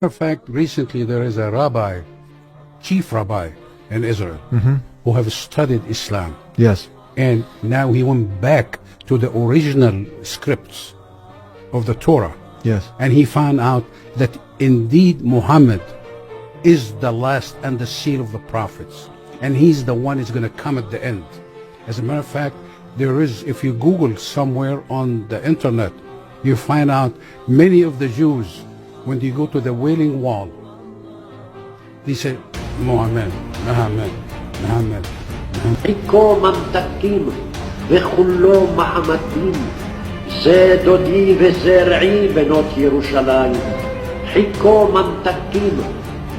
In fact, recently there is a rabbi, chief rabbi in Israel, who have studied Islam. Yes. And now he went back to the original scripts of the Torah. Yes. And he found out that indeed Muhammad is the last and the seal of the prophets. And he's the one who's going to come at the end. As a matter of fact, there is, if you Google somewhere on the internet, you find out many of the Jews, when they go to the Wailing Wall, they say, Muhammad, Muhammad, Muhammad, Muhammad. חיכו ממתקים וכולו מחמדים, זה דודי וזרעי בנות ירושלים. חיכו ממתקים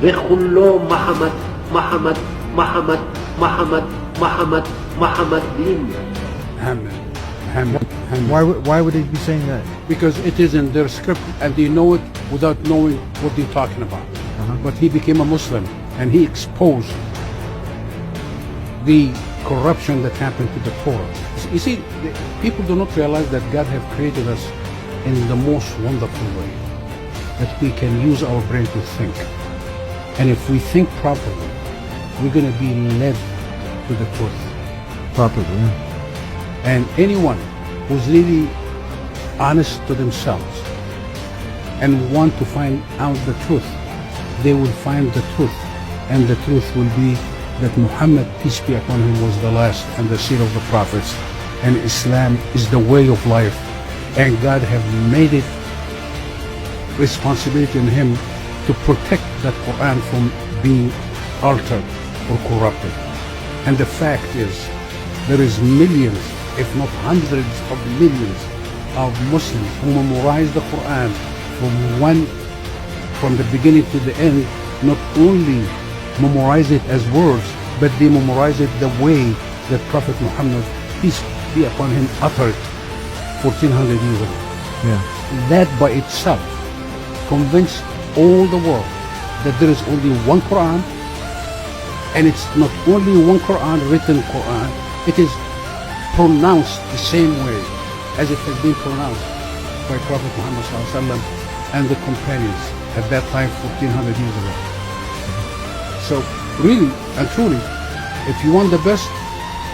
וכולו מחמד, מחמד, מחמד, מחמד, מחמד, מחמדים. Muhammad, Muhammad, Muhammad. Why would they be saying that? Because it is in their script and they know it without knowing what they're talking about. But he became a Muslim and he exposed the corruption that happened to the Torah. You see, people do not realize that God have created us in the most wonderful way, that we can use our brain to think. And if we think properly, we're going to be led to the truth. Properly, yeah. And anyone who's really honest to themselves and want to find out the truth, they will find the truth. And the truth will be that Muhammad, peace be upon him, was the last and the seal of the prophets. And Islam is the way of life. And God have made it responsibility in him to protect that Quran from being altered or corrupted. And the fact is, there is millions, if not hundreds of millions of Muslims who memorize the Quran from the beginning to the end, not only memorize it as words, but they memorize it the way that Prophet Muhammad, peace be upon him, uttered 1400 years ago. Yeah. That by itself convinced all the world that there is only one Quran, and it's not only one Quran, written Quran, it is pronounced the same way as it has been pronounced by Prophet Muhammad ﷺ and the companions at that time 1400 years ago. So really and truly, if you want the best,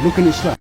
look in Islam.